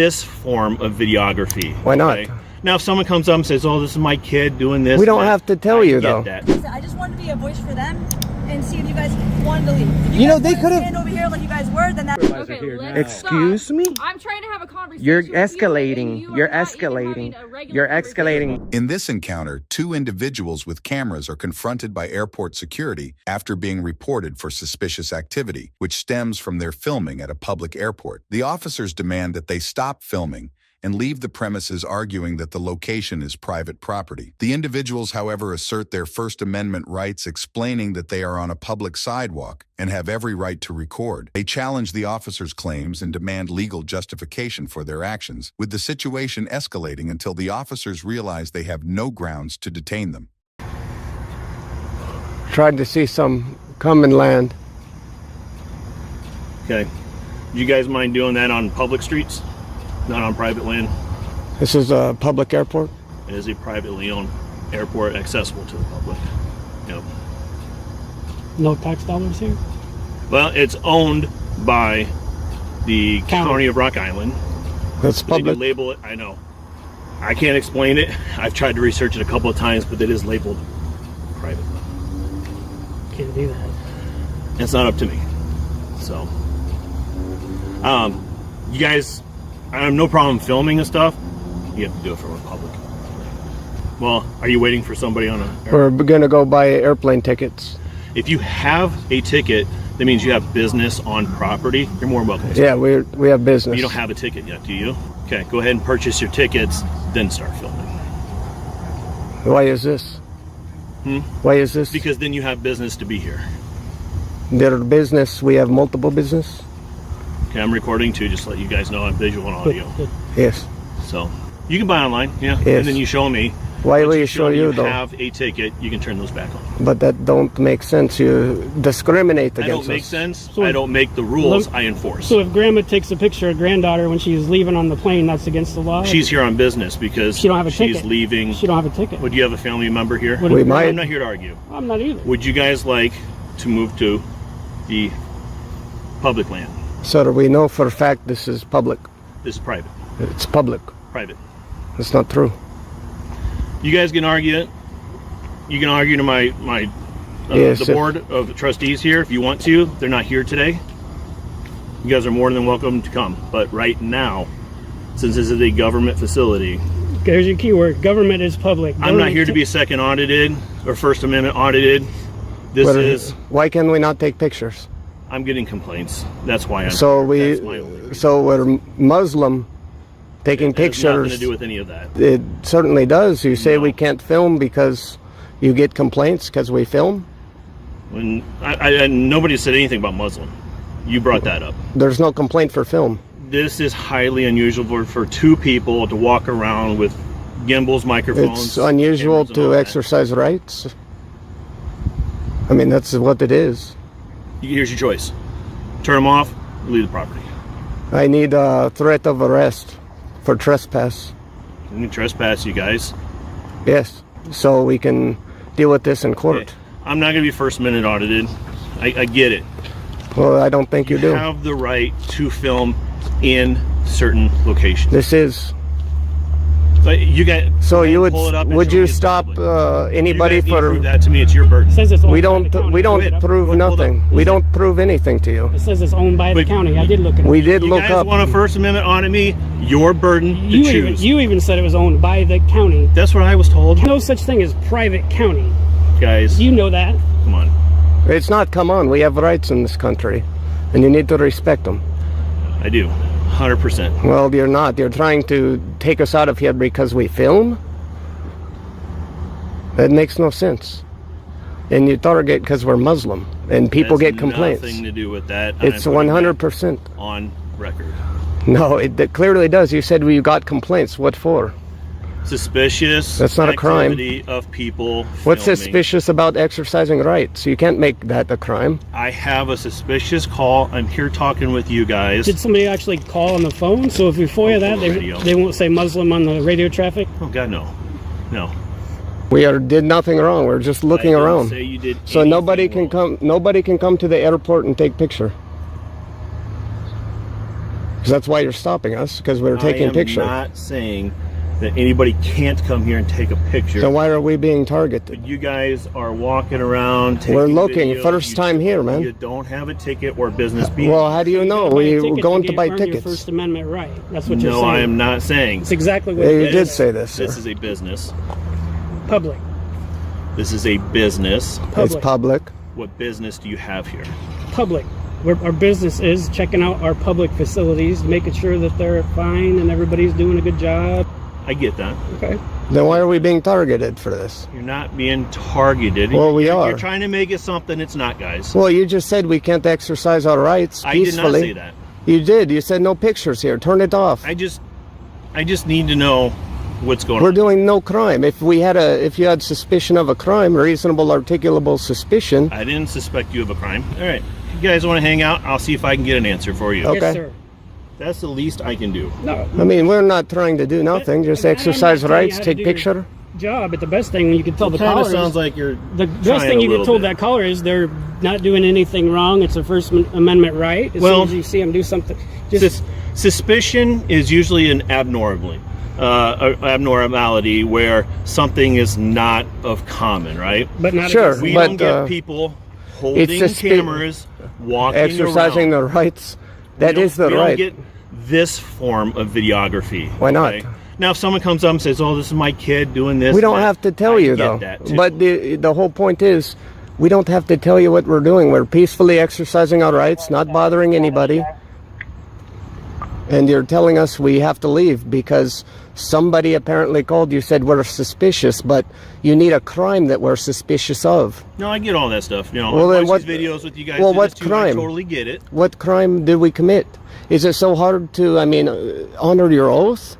this form of videography. Why not? Okay? Now, if someone comes up and says, "Oh, this is my kid doing this," we don't have to tell you though. I just wanted to be a voice for them and see if you guys wanted to leave. If you know, they could have stand over here like you guys were, then that's okay. Excuse me? I'm trying to have a conversation. You're with escalating. you You're are not even escalating. having a regular You're conversation. escalating. In this encounter, two individuals with cameras are confronted by airport security after being reported for suspicious activity, which stems from their filming at a public airport. The officers demand that they stop filming and leave the premises, arguing that the location is private property. The individuals, however, assert their First Amendment rights, explaining that they are on a public sidewalk and have every right to record. They challenge the officers' claims and demand legal justification for their actions, with the situation escalating until the officers realize they have no grounds to detain them. Tried to see some common land. Okay. Do you guys mind doing that on public streets? Not on private land? This is a public airport? It is a privately owned airport accessible to the public. Yep. No tax dollars here? Well, it's owned by the County of Rock Island. That's They do public. label it, I know. I can't explain it. I've tried to research it a couple of times, but it is labeled private. Can't do that. It's not up to me. So, you guys, I have no problem filming and stuff. You have to do it from a public. Well, are you waiting for somebody on a... We're gonna go buy airplane tickets. If you have a ticket, that means you have business on property. You're more than welcome. Yeah, we have business. You don't have a ticket yet, do you? Okay, go ahead and purchase your tickets, then start filming. Why is this? Why is this? Because then you have business to be here. Their business, we have multiple business? Okay, I'm recording too, just to let you guys know I'm visual and audio. Yes. So, you can buy online, yeah. Yes. And then you show me. Why will Once you show me you though? have a ticket, you can turn those back on. But that don't make sense. You discriminate I against don't make us. sense. So I don't make the rules. I enforce. So if grandma takes a picture of granddaughter when she's leaving on the plane, that's against the law? She's here on business because She don't have a she's ticket. leaving. She don't have a ticket. Would you have a family member here? We might. I'm not here to argue. I'm not either. Would you guys like to move to the public land? So do we know for a fact this is public? This is private. It's public. Private. It's not true. You guys can argue it. You can argue to my Yes, the board of trustees here if you want to. They're not here today. You guys are more than welcome to come. But right now, since this is a government facility, There's your keyword. Government is public. I'm not here to be second audited or First Amendment audited. This is. Why can we not take pictures? I'm getting complaints. That's why I'm. So here. That's my only reason. so we're Muslim, taking It has pictures. nothing to do with any of that. It certainly does. You say No. we can't film because you get complaints because we film. When I nobody said anything about Muslim. You brought that up. There's no complaint for film. This is highly unusual for two people to walk around with gimbals, microphones. It's unusual cameras and to all that. exercise rights. I mean, that's what it is. Here's your choice: turn them off, or leave the property. I need a threat of arrest for trespass. You can trespass, you guys. Yes, so we can deal with this in court. Okay. I'm not going to be First Minute audited. I get it. Well, I don't think you do. Have the right to film in certain locations. This is. But you guys. So you would pull it up and would show you me it's stop public. anybody You guys need to for? prove that to me. It's your burden. It says it's owned We by the don't county. we don't Look it up. prove Hold up. nothing. We don't prove anything to you. It says it's owned by the But county. I did look it up. We did You look guys up. want a First Amendment audit me? Your burden to choose. You even said it was owned by the county. That's what I was told. No such thing as private county. Guys, You know that. come on. It's not. Come on, we have rights in this country, and you need to respect them. I do. 100%. Well, you're not. You're trying to take us out of here because we film? That makes no sense. And you target because we're Muslim, and people That's get complaints. Nothing to do with that. and It's I'm putting that 100%. on record. No, it clearly does. You said we got complaints. What for? Suspicious. That's not a crime. activity of people. What's filming. suspicious about exercising rights? You can't make that a crime. I have a suspicious call. I'm here talking with you guys. Did somebody actually call on the phone? So if we FOIA that, radio. they won't say Muslim on the radio traffic? Oh God, no, no. We did nothing wrong. We're just looking I didn't around. Say you did So nobody anything can wrong. come. Nobody can come to the airport and take picture. 'Cause that's why you're stopping us, because we're taking a picture. I am not saying that anybody can't come here and take a picture. So why are we being targeted? You guys are walking around taking We're looking. videos. First time here, man. You don't have a ticket or business being. Well, how do you know? We're going to buy Your tickets. First Amendment right. That's what you're saying. No, I am not saying. It's exactly what Yeah, it you is. did say this, sir. This is a business. Public. This is a business. It's public. What business do you have here? Public. Our business is checking out our public facilities, making sure that they're fine and everybody's doing a good job. I get that. Okay. Then why are we being targeted for this? You're not being targeted. Well, we are. You're trying to make it something it's not, guys. Well, you just said we can't exercise our rights I did peacefully. not say that. You did. You said no pictures here. Turn it off. I just need to know what's going We're on. doing no crime. If you had suspicion of a crime, reasonable articulable suspicion. I didn't suspect you of a crime. All right. If you guys want to hang out, I'll see if I can get an answer for you. Okay. Yes, sir. That's the least I can do. No. I mean, we're not trying to do nothing. Just I'm not exercise telling you rights, how to take do picture. your job, but the best thing you can tell the Kind caller of sounds is, like you're the best trying thing a you can little tell bit. that caller is they're not doing anything wrong. It's a First Amendment right. As soon as you see them do something, just Suspicion is usually an abnormality where something is not of common, right? but not Sure. against- We But, don't get people holding cameras, walking Exercising around. their rights. That is the we right. don't get this form of videography. Why not? okay? Now, if someone comes up and says, "Oh, this is my kid doing this," We don't that, have to tell I you get though. that, too. But the whole point is, we don't have to tell you what we're doing. We're peacefully exercising our rights, not bothering anybody. And you're telling us we have to leave because somebody apparently called you, said we're suspicious, but you need a crime that we're suspicious of. No, I get all that stuff. You know, Well, I then watch what- these videos with you guys. well, do what this too, crime? I totally get it. What crime did we commit? Is it so hard to, honor your oath?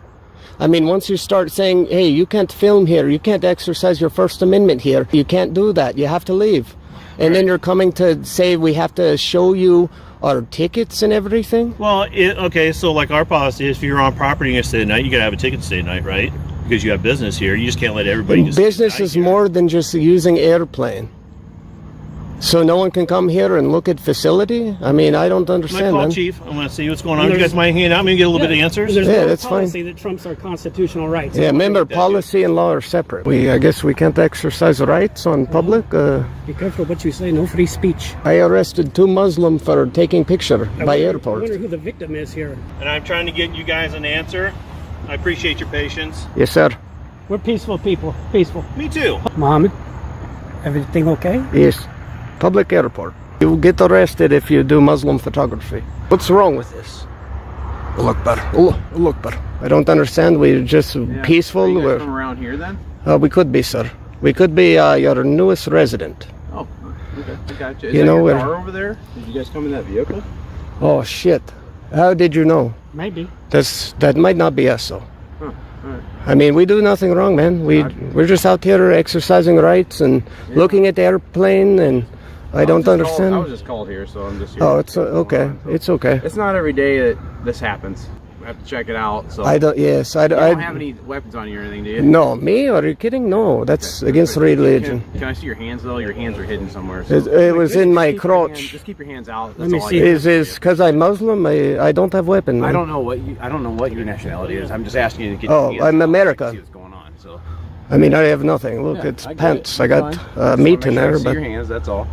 I mean, once you start saying, hey, you can't film here, you can't exercise your First Amendment here, you can't do that, you have to leave. And then you're coming to say we have to show you our tickets and everything? Well, okay, so like our policy is if you're on property and you stay at night, you gotta have a ticket to stay at night, right? Because you have business here. You just can't let everybody just Business stay at is night here. more than just using airplane. So no one can come here and look at facility? I mean, I don't I'm gonna understand, call man. Chief. I'm gonna see what's going on. And You guys mind hanging out? Maybe get a little bit of answers. There's Yeah, no that's fine. policy that trumps our constitutional rights. Yeah, remember, that, policy and law are separate. I guess we can't exercise rights on public. Be careful what you say. No free speech. I arrested 2 Muslims for taking picture by I airport. wonder who the victim is here. And I'm trying to get you guys an answer. I appreciate your patience. Yes, sir. We're peaceful people. Peaceful. Me too. Mohammed, everything okay? Yes. Public airport. You get arrested if you do Muslim photography. What's wrong with this? Look better. Look better. I don't understand. We're just peaceful. Are you guys We're, from around here then? we could be, sir. We could be your newest resident. Oh, okay. I got you. Is You that know, your we're- car over there? Did you guys come in that vehicle? Oh, shit. How did you know? Maybe. That might not be us, though. Huh. All right. I mean, we do nothing wrong, man. We're just out here exercising rights and looking at the airplane, and I don't understand. I was just called here, so I'm just here. Oh, it's okay. It's okay. It's not every day that this happens. I have to check it out. So I don't. Yes, I you don't have any weapons on you or anything, do you? No, me? Are you kidding? No, that's against religion. Can I see your hands though? Your hands are hidden somewhere. It was in my keep your hands- crotch. Just keep your hands out. Let me all I see. ask. Is because I'm Muslim? I don't have weapon. Man. I don't know what your nationality is. I'm just asking you to get. Oh, your hands I'm out so I can America. See what's going on? So. I mean, I have nothing. Look, Yeah, it's I get pants. it. I got Fine. Just wanna meat make in sure I there, see but your hands. That's all.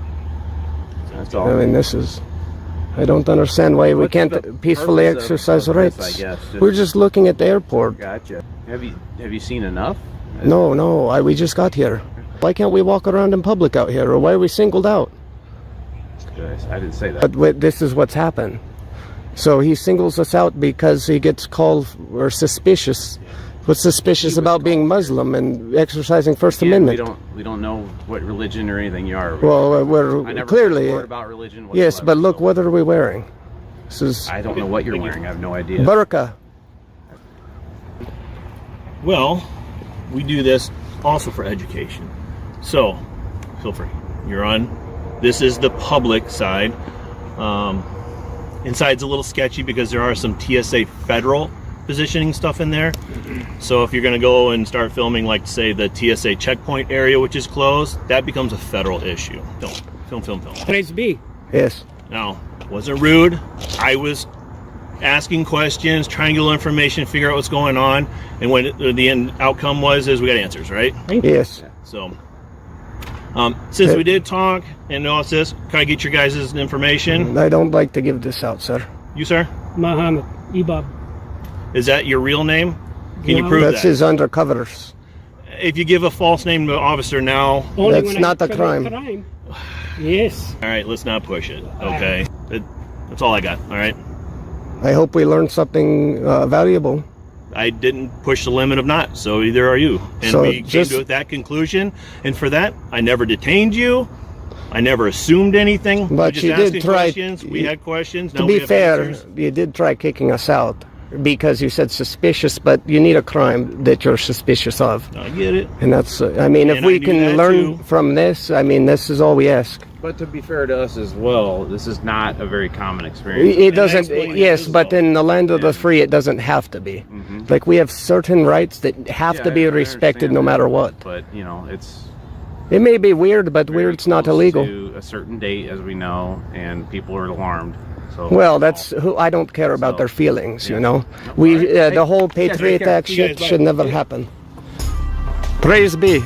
That's all. I mean, this is. I don't understand why we What's can't the peacefully purpose of exercise this, rights. I guess? We're just looking at the airport. Gotcha. Have you seen enough? No, we just got here. Why can't we walk around in public out here, or why are we singled out? I didn't say that. But this is what's happened. So he singles us out because he gets called or suspicious. What's suspicious about being Muslim and exercising First Again, Amendment? we don't know what religion or anything you are. Well, I we're never clearly heard a word about religion. yes, Whatsoever, but look, so what are we wearing? This is I don't know what you're wearing. I have no idea. burqa. Well, we do this also for education. So, feel free. You're on. This is the public side. Inside's a little sketchy because there are some TSA federal positioning stuff in there. So if you're going to go and start filming, like say the TSA checkpoint area, which is closed, that becomes a federal issue. Film. Praise be. Yes. Now, wasn't rude. I was asking questions, trying to get information, figure out what's going on, and when the end outcome was is we got answers, right? Yes. So, since we did talk and all this, can I get your guys' information? I don't like to give this out, sir. You, sir? Muhammad Ibab. Is that your real name? Can you No. prove That's that? his undercovers. If you give a false name to an officer now, Only That's when not I a commit crime. Yes. all right, let's not push it, okay? That's all I got, all right? I hope we learned something valuable. I didn't push the limit of not, so either are you. And So we just- came to that conclusion, and for that, I never detained you. I never assumed anything. But just you did asking try- questions. We had questions. Now To we be have fair, answers. you did try kicking us out because you said suspicious, but you need a crime that you're suspicious of. I get it. And that's, I mean, if And we I knew can that learn too. from this, I mean, this is all we ask. But to be fair to us as well, this is not a very common experience. It And I doesn't, explained it yes, as but well. in the land of the free, it doesn't have to be. Like, we have certain rights that have Yeah, to be I respected understand no that, matter what. But, you know, it's It may be weird, but very weird's not close illegal. to a certain date, as we know, and people are alarmed. So Well, that's who I don't care about So, their feelings, you yeah. know. No, We alright. the whole Hey, Patriot care. Act You shit guys, bye. should never happen. Praise be.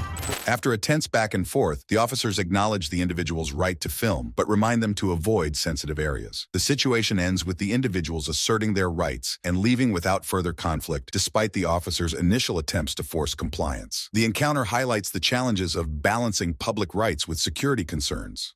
After a tense back and forth, the officers acknowledge the individual's right to film, but remind them to avoid sensitive areas. The situation ends with the individuals asserting their rights and leaving without further conflict, despite the officers' initial attempts to force compliance. The encounter highlights the challenges of balancing public rights with security concerns.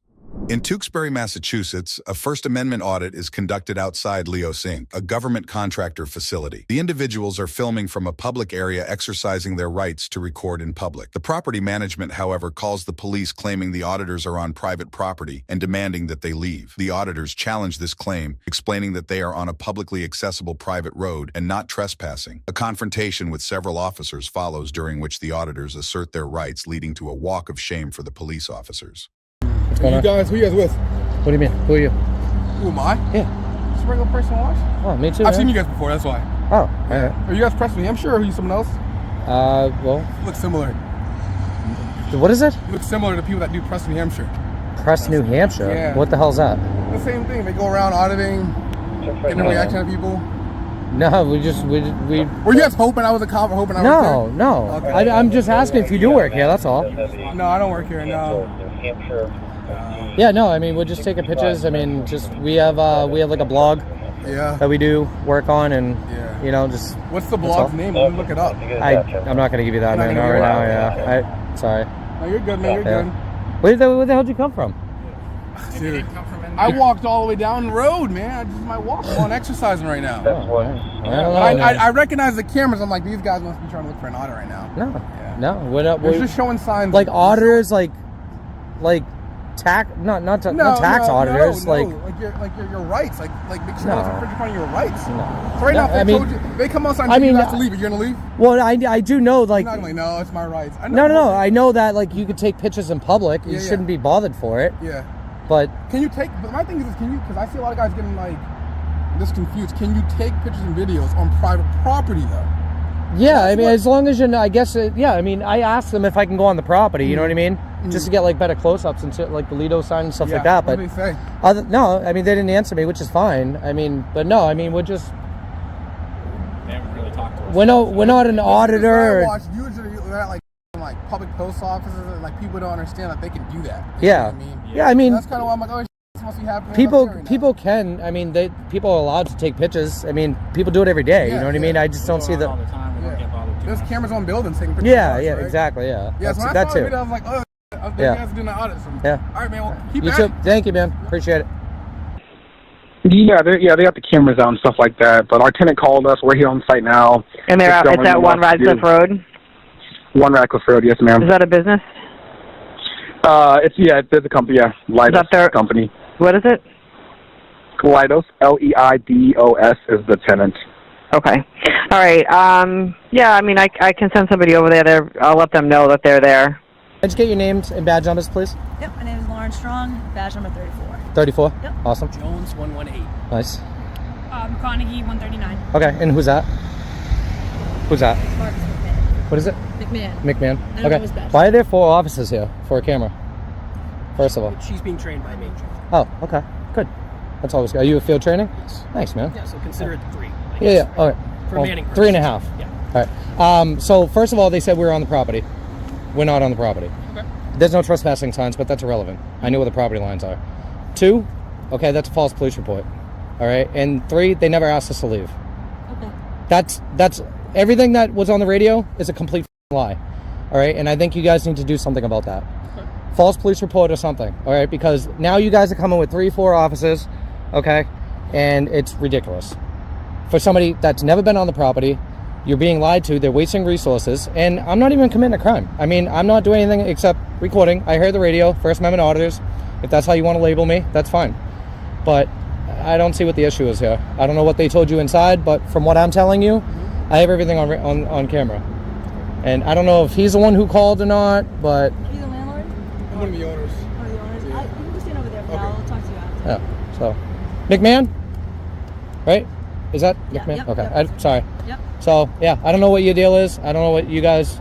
In Tewksbury, Massachusetts, a First Amendment audit is conducted outside Leos Inc., a government contractor facility. The individuals are filming from a public area exercising their rights to record in public. The property management, however, calls the police claiming the auditors are on private property and demanding that they leave. The auditors challenge this claim, explaining that they are on a publicly accessible private road and not trespassing. A confrontation with several officers follows, during which the auditors assert their rights, leading to a walk of shame for the police officers. Who you guys with? What do you mean? Who are you? Who am I? Yeah. Just a regular person watch. Oh, me too. I've man. seen you guys before, that's why. Oh, all right. Are you guys Preston, New Hampshire, or are you someone else? Well, You look similar. what is it? You look similar to people that do Preston, New Hampshire. Press New Hampshire? Yeah. What the hell's that? The same thing. They go around auditing, getting a reaction of people. No, we Were you guys hoping I was a cop or hoping I was no. Okay. I'm just asking if you do work here, that's all. there? No, I don't work here, no. Yeah, no, I mean, we're just taking pictures. I mean, just, we have like a blog Yeah. that we do work on and, Yeah. you know, just, What's the That's blog's all. name? Let me look it up. I'm not going to give you that, You're man, not not gonna right give now, it? yeah. Sorry. No, you're good, man. You're Yeah. good. Where the hell did you come from? Dude, I walked all the way down the road, man. This is my walk. I'm on exercising right now. Oh, man. I don't know, I man. recognize the cameras. I'm like, these guys must be trying to look for an audit right now. No, Yeah. no, we're not. They're We're, just showing signs. like auditors, like tax, not tax auditors, like your rights, like make sure No. it's infringing upon your rights. no. So right now, if I they mean- told you, they come outside and I tell you mean, have to leave. You're gonna leave? Well, I do know, like, You're not gonna like, no, it's my rights. I know. no. I know that, like, you could take pictures in public. You Yeah, shouldn't be bothered for it. Yeah. But Can you take? But my thing is, can you? Because I see a lot of guys getting like this confused. Can you take pictures and videos on private property though? yeah, I That's mean, what- as long as you know, I guess. Yeah, I mean, I asked them if I can go on the property. You know what I mean? Just to get like better close-ups and shit, like the Lido sign and stuff like that. What But do they say? no, I mean, they didn't answer me, which is fine. I mean, but no, I mean, we're just. They haven't really talked to us. We're not an auditor. I watch usually they're at like public post offices, and like people don't understand that they can do that. You know Yeah. what I mean? Yeah, I mean, That's kind of why I'm like, oh, this must be happening. people can. I mean, people are allowed to take pictures. I mean, people do it every day. You Yeah, know what I mean? I just don't see All the. the time. We don't get bothered too There's much. cameras on buildings taking pictures. Yeah, of us, yeah, right? exactly. Yeah, Yeah, so when I that saw the too. video, I was like, oh, they Yeah. guys are doing the audits. Yeah. All right, man. Well, keep You at too. it. Thank you, man. Appreciate it. Yeah, they got the cameras out and stuff like that. But our tenant called us. We're here on site now. And they're out. Just It's don't at know 1 what to Radcliffe do. Road. 1 Radcliffe Road, yes, ma'am. Is that a business? There's a company, yeah, Leidos that their- company. What is it? Leidos, Leidos is the tenant. Okay. All right. Yeah, I mean, I can send somebody over there. I'll let them know that they're there. Can I just get your names and badge numbers, please? Yep, my name is Lauren Strong, badge number 34. 34? Yep. Awesome. Jones 118. Nice. McConaughey 139. Okay, and who's that? Who's that? Marcus McMahon. What is it? McMahon. McMahon. I don't know Okay. his badge. Why are there 4 officers here for a camera? First of all. She's being trained by me. Oh, okay. Good. That's always good. Are you a field training? Nice, man. Yeah, so consider it 3. Yeah. All right. For manning 3.5. Yeah. All right. So first of all, they said we were on the property. We're not on the property. Okay. There's no trespassing signs, but that's irrelevant. I know where the property lines are. 2, okay, that's a false police report. All right. And 3, they never asked us to leave. Okay. That's everything that was on the radio is a complete lie. All right. And I think you guys need to do something about that. Okay. False police report or something. All right. Because now you guys are coming with 3, 4 officers. Okay. And it's ridiculous. For somebody that's never been on the property, you're being lied to, they're wasting resources, and I'm not even committing a crime. I mean, I'm not doing anything except recording. I heard the radio, First Amendment auditors. If that's how you want to label me, that's fine. But I don't see what the issue is here. I don't know what they told you inside, but from what I'm telling you, I have everything on camera. And I don't know if he's the one who called or not, but... Are you the landlord? I'm one of the owners. Or the owners? You can just stand over there for now. I'll talk to you after. Yeah, so... McMahon? Right? Is that Yeah, McMahon? yep, Okay, yep. sorry. Yep. So, yeah, I don't know what your deal is. I don't know what you guys...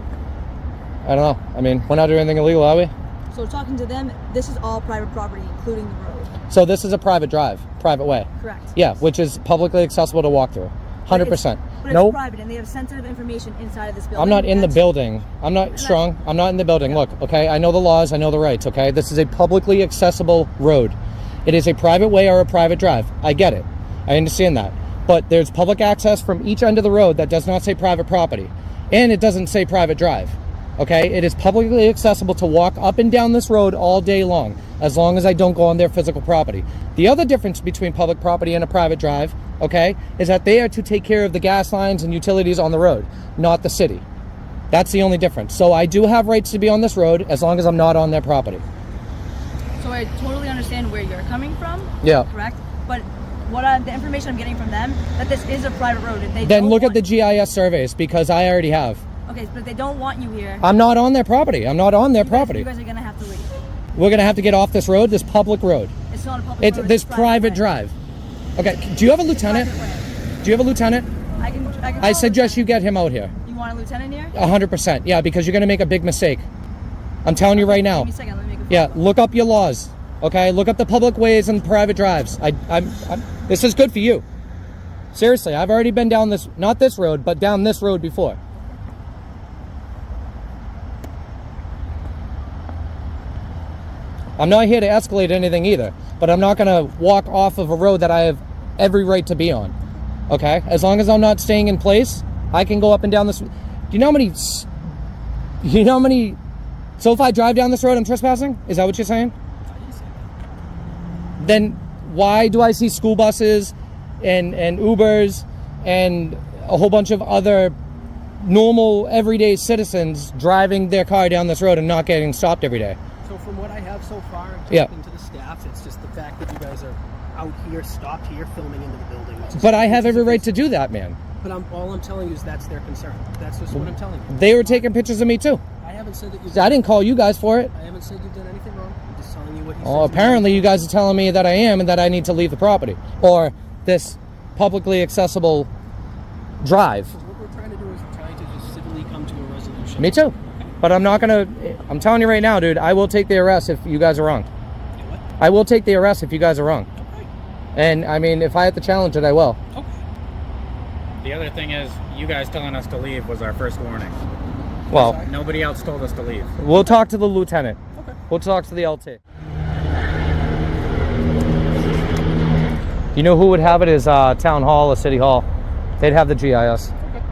I don't know. I mean, we're not doing anything illegal, are we? So talking to them, this is all private property, including the road. So this is a private drive, private way. Correct. Yeah, which is publicly accessible to walk through. 100%. But it's Nope. private, and they have sensitive information inside of this building. I'm not in the That's- building. I'm not strong. I'm not in the building. Look, okay, I know the laws. I know the rights, okay? This is a publicly accessible road. It is a private way or a private drive. I get it. I understand that. But there's public access from each end of the road that does not say private property. And it doesn't say private drive. Okay? It is publicly accessible to walk up and down this road all day long as I don't go on their physical property. The other difference between public property and a private drive, okay, is that they are to take care of the gas lines and utilities on the road, not the city. That's the only difference. So I do have rights to be on this road as long as I'm not on their property. So I totally understand where you're coming from. Yeah. Correct. But the information I'm getting from them, that this is a private road, and they Then don't look at want- the GIS surveys because I already have. Okay, but they don't want you here. I'm not on their property. I'm not on their You property. guys are gonna have to leave. We're going to have to get off this road, this public road. It's not a public It's road. this a private way. drive. Okay, do you have a lieutenant? Private way. Do you have a lieutenant? I can I call a suggest you get him out here. lieutenant. You want a lieutenant here? 100%. Yeah, because you're going to make a big mistake. I'm telling you right now. Give me a second. Let me make a phone Yeah, call. look up your laws. Okay, look up the public ways and private drives. This is good for you. Seriously, I've already been down this, not this road, but down this road before. I'm not here to escalate anything either, but I'm not going to walk off of a road that I have every right to be on. Okay? As long as I'm not staying in place, I can go up and down this. Do you know how many? So if I drive down this road, I'm trespassing? Is that what you're saying? Then why do I see school buses and Ubers and a whole bunch of other normal everyday citizens driving their car down this road and not getting stopped every day? So from what I have so far, talking Yeah. to the staff, it's just the fact that you guys are out here, stopped here, filming into the building. But I have every right to do that, man. But all I'm telling you is that's their concern. That's just what I'm telling you. They were taking pictures of me too. I haven't said that you. I didn't call you guys for it. I haven't said you've done anything wrong. I'm just telling you what he said. Oh, apparently you guys are telling me that I am and that I need to leave the property or this publicly accessible drive. What we're trying to do is we're trying to just civilly come to a resolution. Me too. But I'm not gonna. I'm telling you right now, dude. I will take the arrest if you guys are wrong. What? I will take the arrest if you guys are wrong. Okay. And I mean, if I have to challenge it, I will. Okay. The other thing is, you guys telling us to leave was our first warning. Well, Nobody else told us to leave. we'll talk to the lieutenant. Okay. We'll talk to the LT. You know who would have it is town hall or city hall. They'd have the GIS. Okay.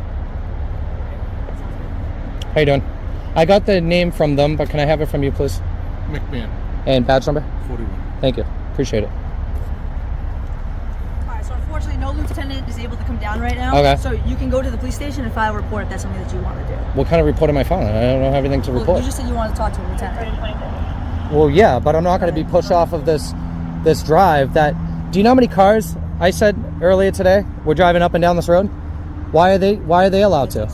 How you doing? I got the name from them, but can I have it from you, please? McMahon, And badge number? 41. Thank you. Appreciate it. Alright, so unfortunately, no lieutenant is able to come down right now. Okay. So you can go to the police station and file a report if that's something that you want to do. What kind of report am I filing? I don't have anything to Well, report. you just said you wanted to talk to a lieutenant. Well, yeah, but I'm not going to be pushed off of this drive. That. Do you know how many cars I said earlier today were driving up and down this road? Why are they allowed to?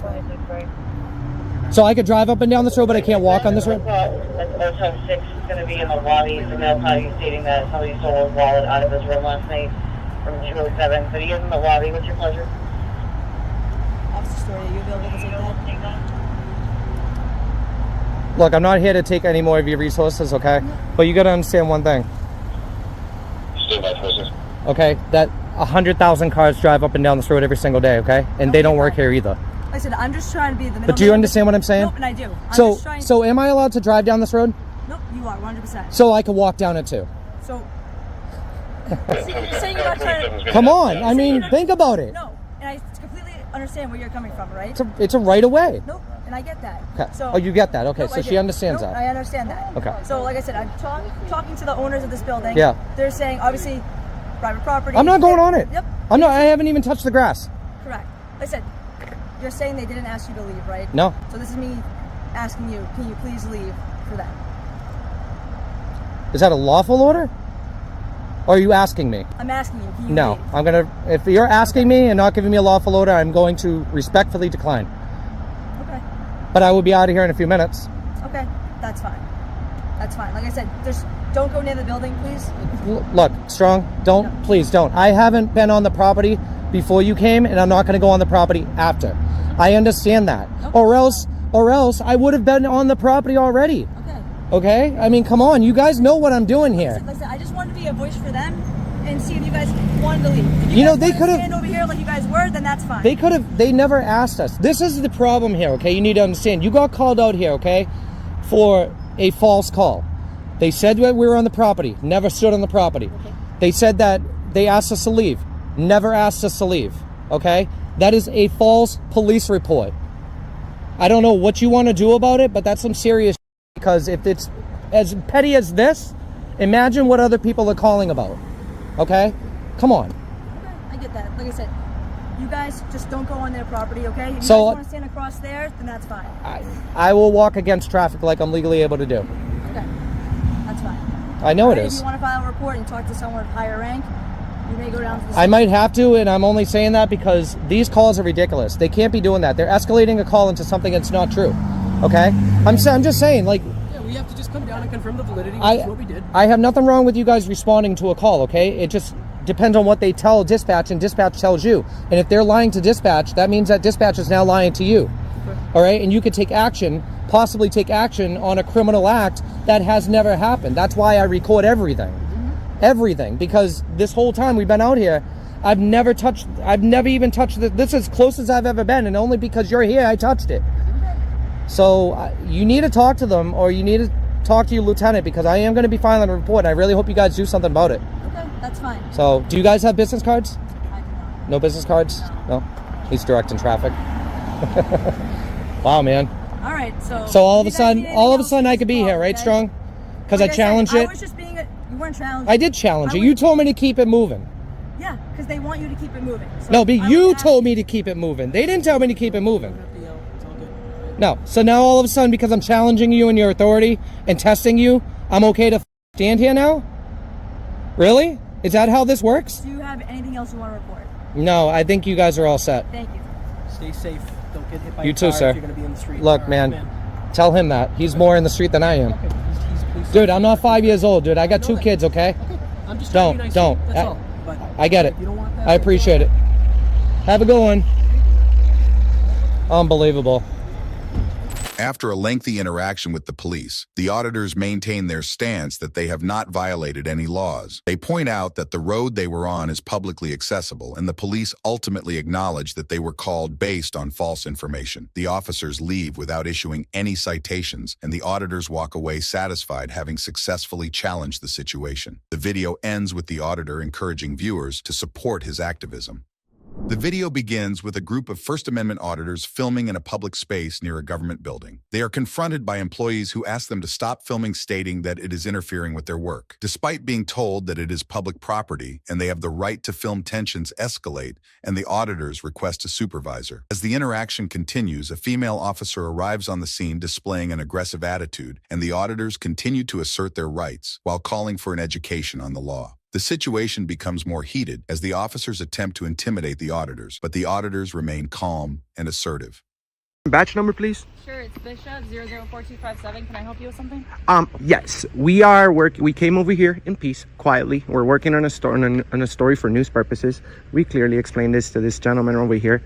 So I could drive up and down this road, but I can't walk on this road? Motel 6 is going to be in the lobby. The mail you stating that somebody stole his wallet out of his room last night from 207. So he is in the lobby. What's your pleasure? Officer Story, are you available to take that? Look, I'm not here to take any more of your resources, okay? But you got to understand one thing. Stay by, okay, that 100,000 cars drive up and down this road every single day, okay? And they don't work here either. Like I said, I'm just trying to be the middle. But do you understand what I'm saying? Nope, and I do. So am I allowed to drive down this road? Nope, you are 100%. So I could walk down it too. So you're saying you're not trying to. Come on, I mean, think about it. No, and I completely understand where you're coming from, right? It's a right of way. Nope, and I get that. Okay. So, oh, you get that? Okay, nope, so she understands that. I understand that. Okay. So like I said, I'm talking to the owners of this building. Yeah. They're saying obviously private property. I'm not going on it. Yep. I haven't even touched the grass. Correct. Like I said, you're saying they didn't ask you to leave, right? No. So this is me asking you, can you please leave for that? Is that a lawful order? Or are you asking me? I'm asking you, can you No, leave? I'm gonna, if you're asking me and not giving me a lawful order, I'm going to respectfully decline. Okay. But I will be out of here in a few minutes. Okay, that's fine. That's fine. Like I said, just don't go near the building, please. Look, Strong, please don't. I haven't been on the property before you came, and I'm not gonna go on the property after. I understand that. Or else I would have been on the property already. Okay? I mean, come on, you guys know what I'm doing here. Like I said, I just wanted to be a voice for them and see if you guys wanted to leave. If You know, guys they wanted to could've- stand over here like you guys were, then that's fine. They never asked us. This is the problem here, okay? You need to understand. You got called out here, okay, for a false call. They said that we were on the property, never stood on the property. Okay. They said that they asked us to leave, never asked us to leave, okay? That is a false police report. I don't know what you want to do about it, but that's some serious because if it's as petty as this, imagine what other people are calling about, okay? Come on. Okay, I get that. Like I said, you guys just don't go on their property, okay? If you So, guys want to stand across there, then that's fine. I will walk against traffic like I'm legally able to do. Okay, that's fine. I know it If is. you want to file a report and talk to someone of higher rank, you may go down to the I might have to, and I'm only saying that because these calls are ridiculous. They can't be doing that. They're escalating a call into something that's not true. Okay? I'm just saying, like, Yeah, we have to just come down and confirm the validity, which is what we did. I have nothing wrong with you guys responding to a call, okay? It just depends on what they tell dispatch, and dispatch tells you. And if they're lying to dispatch, that means that dispatch is now lying to you. Okay. All right? And you could take action, possibly take action on a criminal act that has never happened. That's why I record everything. Everything, because this whole time we've been out here, I've never even touched this is as close as I've ever been, and only because you're here I touched it. So you need to talk to them, or you need to talk to your lieutenant, because I am going to be filing a report, and I really hope you guys do something about it. Okay, that's fine. So do you guys have business cards? I do not. No business cards? No? He's directing traffic. Wow, man. All right, so all of a sudden I could be here, right, Strong? Because Like I challenged said, it. I was just being you weren't challenging. I did challenge it. You told me to keep it moving. Yeah, because they want you to keep it moving. So No, but you told me to keep it moving. They didn't tell me to keep it moving. No. So now all of a sudden, because I'm challenging you and your authority and testing you, I'm okay to stand here now? Really? Is that how this works? Do you have anything else you want to report? No, I think you guys are all set. Thank you. Stay safe. Don't get hit by You a too, car sir. if you're going to be in the street. Look, All right, man, tell him that. He's more in the street than I am. Okay, please. Dude, I'm not 5 years old, dude. I got two kids, okay? I'm just trying to be nice to you, that's all. But I get it. you don't want that, I appreciate it. Have a good one. Unbelievable. After a lengthy interaction with the police, the auditors maintain their stance that they have not violated any laws. They point out that the road they were on is publicly accessible, and the police ultimately acknowledge that they were called based on false information. The officers leave without issuing any citations, and the auditors walk away satisfied, having successfully challenged the situation. The video ends with the auditor encouraging viewers to support his activism. The video begins with a group of First Amendment auditors filming in a public space near a government building. They are confronted by employees who ask them to stop filming, stating that it is interfering with their work. Despite being told that it is public property and they have the right to film, tensions escalate, and the auditors request a supervisor. As the interaction continues, a female officer arrives on the scene displaying an aggressive attitude, and the auditors continue to assert their rights while calling for an education on the law. The situation becomes more heated as the officers attempt to intimidate the auditors, but the auditors remain calm and assertive. Batch number, please. Sure, it's Bishop 004257. Can I help you with something? Yes, we came over here in peace, quietly. We're working on a story for news purposes. We clearly explained this to this gentleman over here.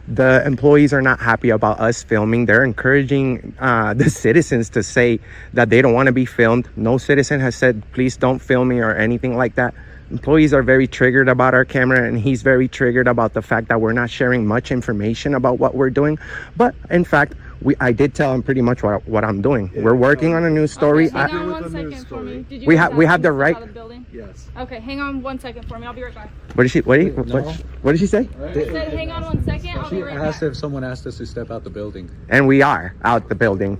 The employees are not happy about us filming. They're encouraging the citizens to say that they don't want to be filmed. No citizen has said, please don't film me or anything like that. Employees are very triggered about our camera, and he's very triggered about the fact that we're not sharing much information about what we're doing. But in fact, I did tell him pretty much what I'm doing. We're working on a news story. Okay, hang on 1 second for me. Did you we guys have the ask me to right. step out of the building? Yes. Okay, hang on 1 second for me. I'll be right back. What did she? What did she say? I said, hang on 1 second. I'll be right back. Asked if someone asked us to step out the building. And we are out the building.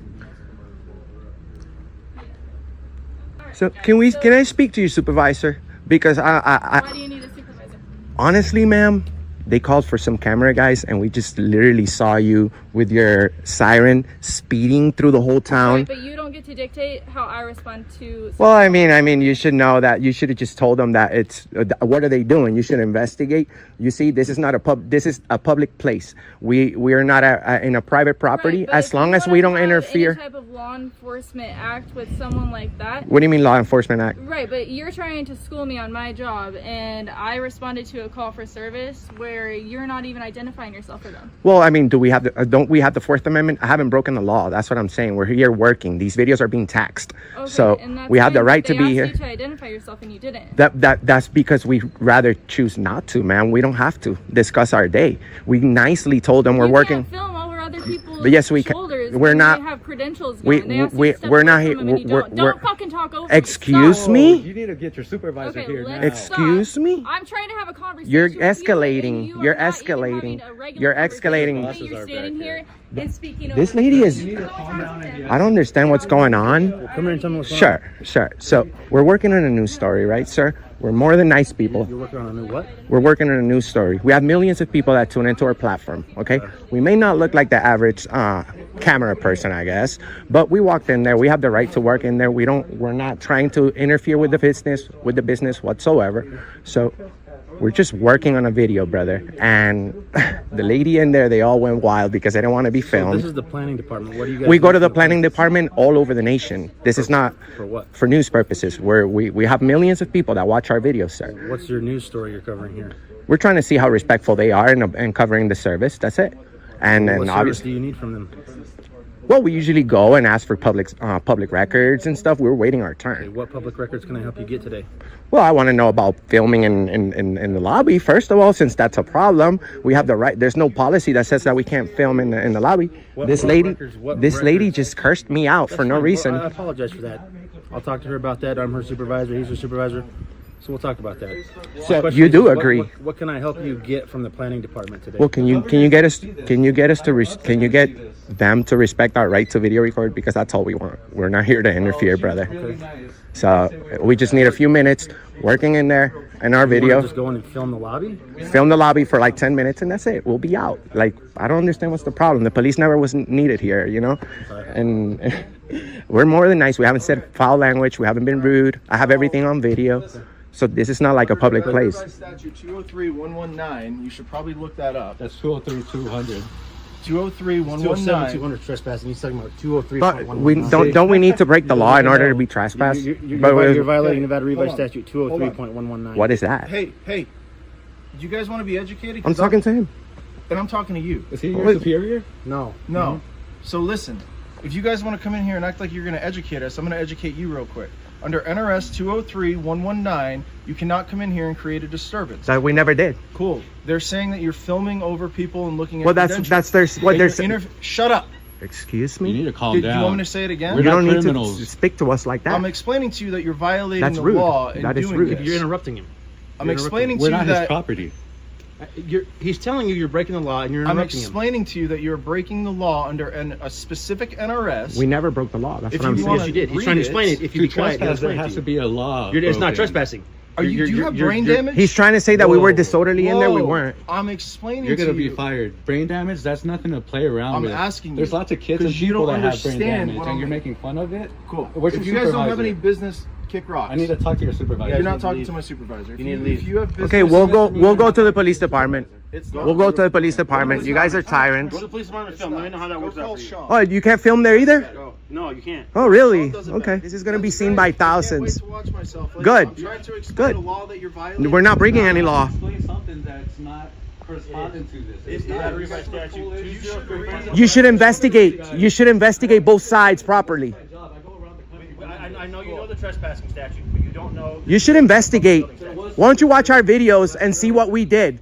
So can I speak to your supervisor? Because Why do you need a supervisor? honestly, ma'am, they called for some camera guys, and we just literally saw you with your siren speeding through the whole town. Right, but you don't get to dictate how I respond to. Well, I mean, you should know that. You should have just told them that it's. What are they doing? You should investigate. You see, this is not a pub. This is a public place. We are not in a private property. Right, as long as we don't interfere. Any type of law enforcement act with someone like that. What do you mean, law enforcement act? Right, but you're trying to school me on my job, and I responded to a call for service where you're not even identifying yourself for them. Well, I mean, do we have don't we have the Fourth Amendment? I haven't broken the law. That's what I'm saying. We're here working. These videos are being taxed, Okay, so and that's we have the fine, right but to be here. They asked you to identify yourself, and you didn't. That's because we rather choose not to, man. We don't have to discuss our day. We nicely told them we're working. Can't film over other people's But yes, we can. shoulders We're when not. They have credentials. We're not here. Don't fucking talk over. Excuse me. me. You need to get your supervisor here now. Excuse me. I'm trying to have a conversation. You're with escalating. you You're are not even escalating. having a regular You're conversation. escalating. You're standing here and speaking This over lady me. is. I don't understand what's going on. Come here and tell me what's going on. Sure. So we're working on a news story, right, sir? We're more than nice people. You're working on a new what? We're working on a news story. We have millions of people that tune into our platform, okay? We may not look like the average camera person, I guess, but we walked in there. We have the right to work in there. We're not trying to interfere with the business whatsoever. So we're just working on a video, brother. And the lady in there, they all went wild because they didn't want to be filmed. This is the planning department. What do you guys? We go to the planning department all over the nation. This is not for what? For news purposes. We have millions of people that watch our videos, sir. What's your news story you're covering here? We're trying to see how respectful they are in covering the service. That's it. And What then service obviously, do you need from them? well, we usually go and ask for public records and stuff. We're waiting our turn. Okay, what public records can I help you get today? Well, I want to know about filming in the lobby, first of all, since that's a problem. We have the right. There's no policy that says that we can't film in the lobby. This lady just cursed me out for no reason. I apologize for that. I'll talk to her about that. I'm her supervisor. He's her supervisor. So we'll talk about that. So you do agree? What can I help you get from the planning department today? Well, can you get them to respect our right to video record, because that's all we want. We're not here to interfere, brother. Okay. So we just need a few minutes working in there in our video. Just go in and film the lobby? Film the lobby for like 10 minutes and that's it. We'll be out. Like, I don't understand what's the problem. The police never was needed here, you know? And we're more than nice. We haven't said foul language. We haven't been rude. I have everything on video. So this is not like a public place. Statute 203-119, you should probably look that up. That's 203-200. 203-119. 200 trespassing. He's talking about 203. But we don't we need to break the law in order to be trespassed? You're violating Nevada Revised Statute 203.119. What is that? Hey, do you guys want to be educated? I'm talking to him. And I'm talking to you. Is he your superior? No. So listen, if you guys want to come in here and act like you're going to educate us, I'm going to educate you real quick. Under NRS 203-119, you cannot come in here and create a disturbance. That we never did. Cool. They're saying that you're filming over people and looking at. Well, that's what they're saying. Shut up. Excuse me. You need to calm down. You want me to say it again? You don't need criminals. to speak to us like that. I'm explaining to you that you're violating That's the rude. law and That is doing rude. this. You're interrupting him. I'm explaining to We're you not that his property. He's telling you you're breaking the law and you're interrupting him. I'm explaining to you that you're breaking the law under a specific NRS. We never broke the law. That's If what I'm you saying. Yes, you did. He's trying to explain it. If you To be quiet, trespass, there has to be a law. It's not broken. trespassing. Do you have brain damage? He's trying to say that we were disorderly in there. We Whoa. weren't. I'm explaining You're to gonna be you. fired. Brain damage? That's nothing to play around I'm with. asking you. There's lots of kids and 'Cause you people don't that have brain understand damage, what and I'm- you're making fun of it. Cool. What's If your you guys don't have supervisor? any business, kick rocks. I need to talk to your supervisor. You're not talking to my supervisor. You need to leave. If you have business, Okay, we'll go to the police department. It's We'll go to the police department. You guys are tyrants. Go to the police department and film. Let me know how that works out for you. Oh, you can't film there either? No, you can't. Oh, really? Okay. This is gonna be seen by thousands. Good. I'm trying to explain Good. the law that you're violating. We're not breaking any law. Explain something that's not corresponding to this. It's not Revised Statute. You should investigate. You should investigate both sides properly. I know you know the trespassing statute, but you don't know. You should investigate. There was Why don't you watch our videos and see what we did?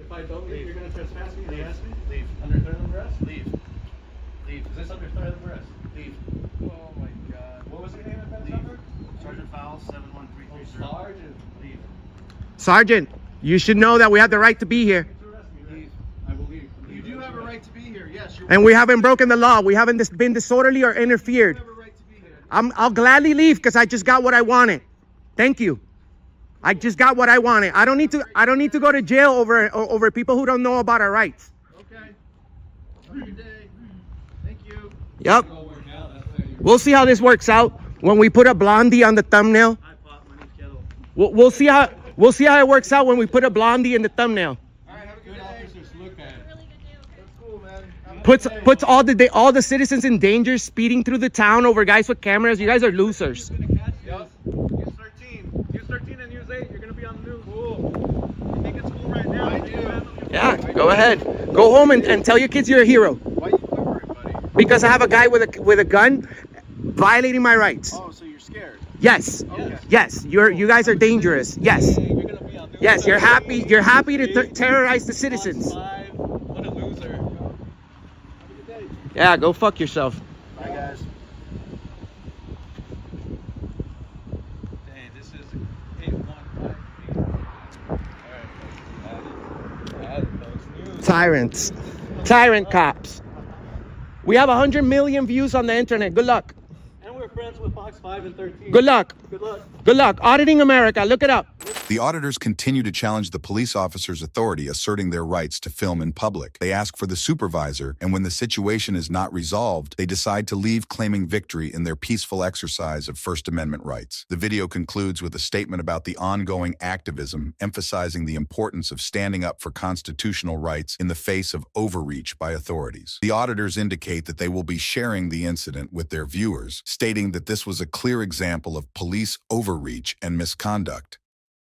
If I don't leave, you're gonna trespass me? They ask me? Leave. Under threat of arrest? Leave. Leave. Is this under threat of arrest? Leave. Oh my god. What was your name at that number? Sergeant Fowles, 71330. Sergeant. Leave. Sergeant, you should know that we have the right to be here. Leave. I will leave. You do have a right to be here. Yes. And we haven't broken the law. We haven't been disorderly or interfered. I'll gladly leave because I just got what I wanted. Thank you. I just got what I wanted. I don't need to go to jail over people who don't know about our rights. Okay. Have a good day. Thank you. Yep. We'll see how this works out when we put a blondie on the thumbnail. We'll see how it works out when we put a blondie in the thumbnail. Puts all the citizens in danger, speeding through the town over guys with cameras. You guys are losers. Yep. Use 13. Use 13 and use 8. You're gonna be on the news. Cool. You think it's cool right now? I do. Yeah, go ahead. Go home and tell your kids you're a hero. Why are you quivering, buddy? Because I have a guy with a gun violating my rights. Oh, so you're scared? Yes. Okay. Yes. You guys are dangerous. Yes. Yes. You're happy to terrorize the citizens. What a loser. Yeah. Go fuck yourself. Bye, guys. Dang, this is 815. Tyrants. Tyrant cops. We have 100 million views on the internet. Good luck. And we're friends with Fox 5 and 13. Good luck. Good luck. Good luck. Auditing America. Look it up. The auditors continue to challenge the police officers' authority asserting their rights to film in public. They ask for the supervisor, and when the situation is not resolved, they decide to leave, claiming victory in their peaceful exercise of First Amendment rights. The video concludes with a statement about the ongoing activism, emphasizing the importance of standing up for constitutional rights in the face of overreach by authorities. The auditors indicate that they will be sharing the incident with their viewers, stating that this was a clear example of police overreach and misconduct.